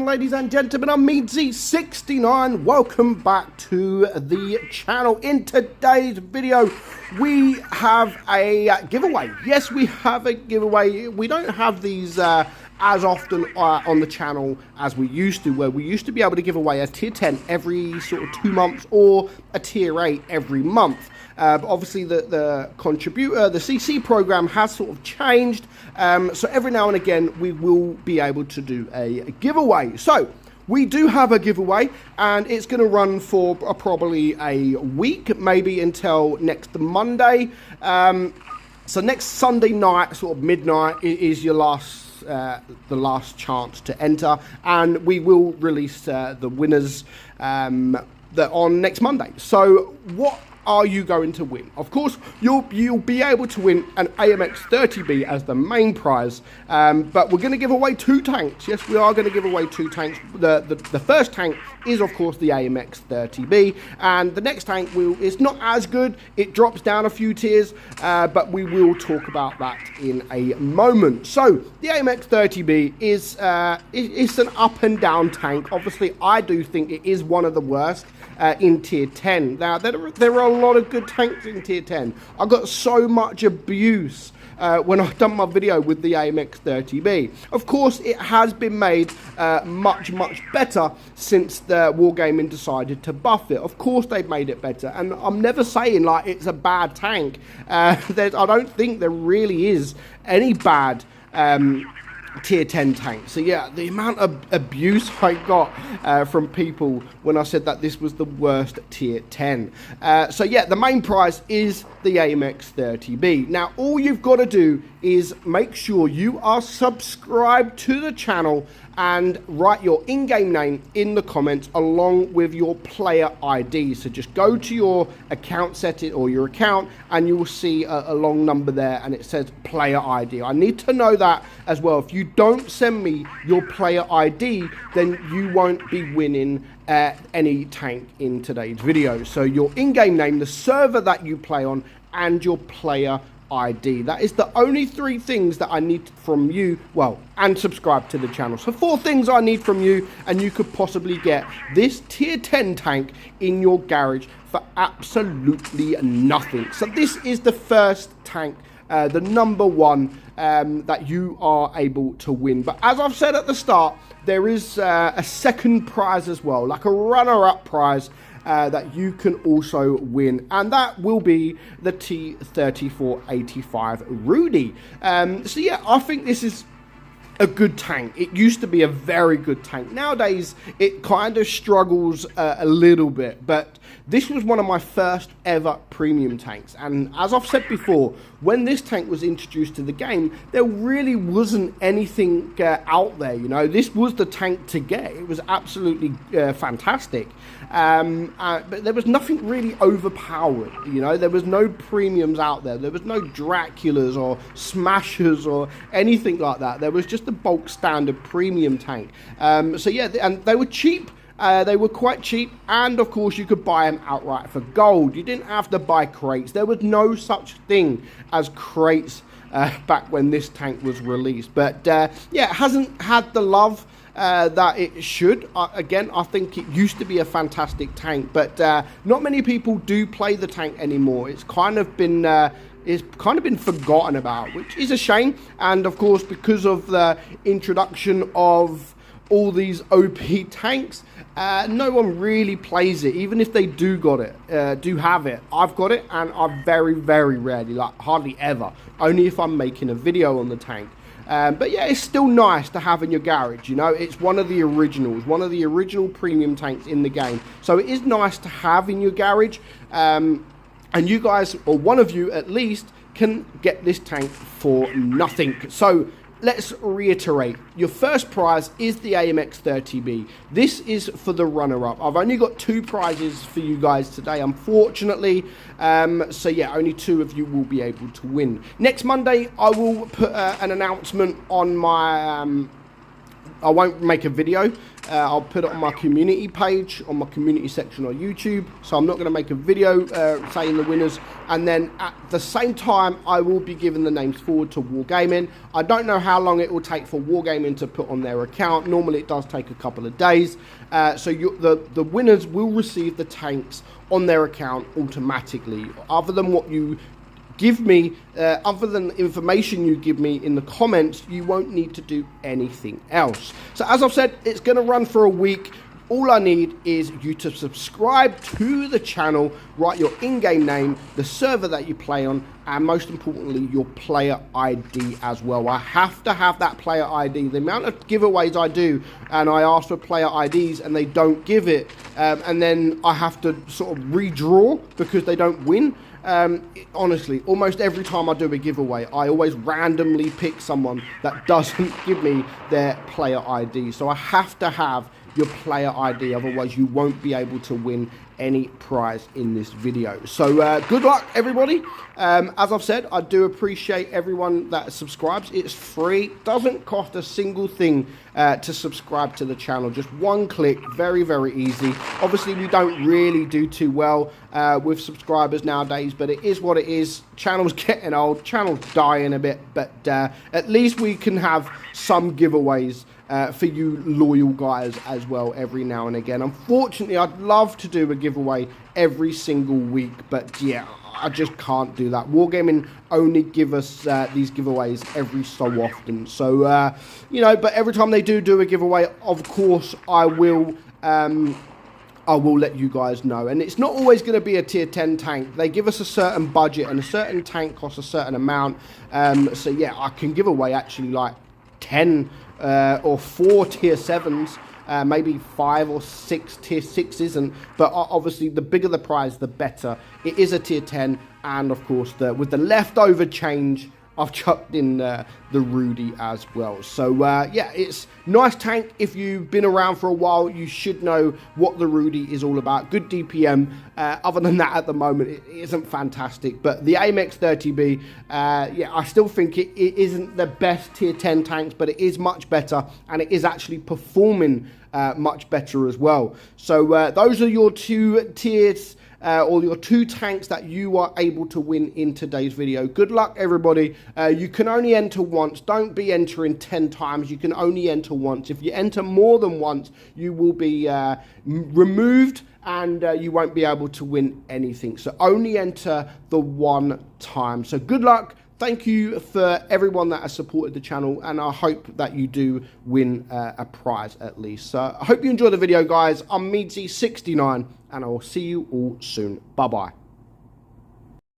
ladies and gentlemen, I'm meadsyreplays. Welcome back to the channel. In today's video, we have a giveaway. Yes, we have a giveaway. We don't have these as often on the channel as we used to, where we used to be able to give away a tier 10 every sort of 2 months or a tier 8 every month. But obviously the contributor, the CC program has sort of changed, so every now and again we will be able to do a giveaway. So we do have a giveaway, and it's going to run for probably a week, maybe until next Monday. So next Sunday night, sort of midnight, is your the last chance to enter, and we will release the winners on next Monday. So what are you going to win? Of course, you'll be able to win an AMX 30B as the main prize, but we're going to give away 2 tanks. Yes, we are going to give away 2 tanks. The first tank is, of course, the AMX 30B, and the next tank is not as good. It drops down a few tiers, but we will talk about that in a moment. So the AMX 30B is an up and down tank. Obviously, I do think it is one of the worst in tier 10. Now, there are a lot of good tanks in tier 10. I got so much abuse when I've done my video with the AMX 30B. Of course, it has been made much better since the Wargaming decided to buff it. Of course, they've made it better, and I'm never saying like it's a bad tank. I don't think there really is any bad tier 10 tank. So yeah, the amount of abuse I got from people when I said that this was the worst tier 10. So yeah, the main prize is the AMX 30B. Now all you've got to do is make sure you are subscribed to the channel and write your in-game name in the comments along with your player ID. So just go to your account setting or your account, and you will see a long number there, and it says player ID. I need to know that as well. If you don't send me your player ID, then you won't be winning any tank in today's video. So your in-game name, the server that you play on, and your player ID. That is the only 3 things that I need from you. Well, and subscribe to the channel. So 4 things I need from you, and you could possibly get this tier 10 tank in your garage for absolutely nothing. So this is the first tank, the number 1 that you are able to win. But as I've said at the start, there is a second prize as well, like a runner-up prize that you can also win, and that will be the T3485 Rudy. So yeah, I think this is a good tank. It used to be a very good tank. Nowadays, it kind of struggles a little bit, but this was one of my first ever premium tanks. And as I've said before, when this tank was introduced to the game, there really wasn't anything out there. You know, this was the tank to get. It was absolutely fantastic. But there was nothing really overpowered. You know, there was no premiums out there. There was no Draculas or Smashers or anything like that. There was just the bulk standard premium tank. So yeah, and they were cheap. They were quite cheap, and of course you could buy them outright for gold. You didn't have to buy crates. There was no such thing as crates back when this tank was released. But yeah, it hasn't had the love that it should. Again, I think it used to be a fantastic tank, but not many people do play the tank anymore. It's kind of been forgotten about, which is a shame. And of course, because of the introduction of all these OP tanks, no one really plays it. Even if they do have it, I've got it, and I very rarely, like hardly ever, only if I'm making a video on the tank. But yeah, it's still nice to have in your garage. You know, it's one of the originals, one of the original premium tanks in the game. So it is nice to have in your garage, and you guys, or one of you at least, can get this tank for nothing. So let's reiterate. Your first prize is the AMX 30B. This is for the runner-up. I've only got 2 prizes for you guys today, unfortunately. So yeah, only 2 of you will be able to win. Next Monday, I will put an announcement on my I won't make a video. I'll put it on my community page, on my community section on YouTube. So I'm not going to make a video saying the winners. And then at the same time, I will be giving the names forward to Wargaming. I don't know how long it will take for Wargaming to put on their account. Normally it does take a couple of days. So the winners will receive the tanks on their account automatically. Other than what you give me, other than the information you give me in the comments, you won't need to do anything else. So as I've said, it's going to run for a week. All I need is you to subscribe to the channel, write your in-game name, the server that you play on, and most importantly, your player ID as well. I have to have that player ID. The amount of giveaways I do, and I ask for player IDs and they don't give it, and then I have to sort of redraw because they don't win. Honestly, almost every time I do a giveaway, I always randomly pick someone that doesn't give me their player ID. So I have to have your player ID, otherwise you won't be able to win any prize in this video. So good luck, everybody. As I've said, I do appreciate everyone that subscribes. It's free, doesn't cost a single thing to subscribe to the channel. Just one click, very, very easy. Obviously, we don't really do too well with subscribers nowadays, but it is what it is. Channel's getting old, channel's dying a bit, but at least we can have some giveaways for you loyal guys as well every now and again. Unfortunately, I'd love to do a giveaway every single week, but yeah, I just can't do that. Wargaming only give us these giveaways every so often. So, you know, but every time they do a giveaway, of course, I will let you guys know. And it's not always going to be a tier 10 tank. They give us a certain budget, and a certain tank costs a certain amount. So yeah, I can give away actually like 10 or 4 tier 7s, maybe 5 or 6 tier 6s, but obviously the bigger the prize, the better. It is a tier 10, and of course with the leftover change, I've chucked in the Rudy as well. So yeah, it's nice tank. If you've been around for a while, you should know what the Rudy is all about. Good DPM. Other than that, at the moment, it isn't fantastic. But the AMX 30B, yeah, I still think it isn't the best tier 10 tanks, but it is much better, and it is actually performing much better as well. So those are your 2 tiers, or your 2 tanks that you are able to win in today's video. Good luck, everybody. You can only enter once. Don't be entering 10 times. You can only enter once. If you enter more than once, you will be removed, and you won't be able to win anything. So only enter the 1 time. So good luck. Thank you for everyone that has supported the channel, and I hope that you do win a prize at least. So I hope you enjoyed the video, guys. I'm meadsy69, and I will see you all soon. Bye-bye.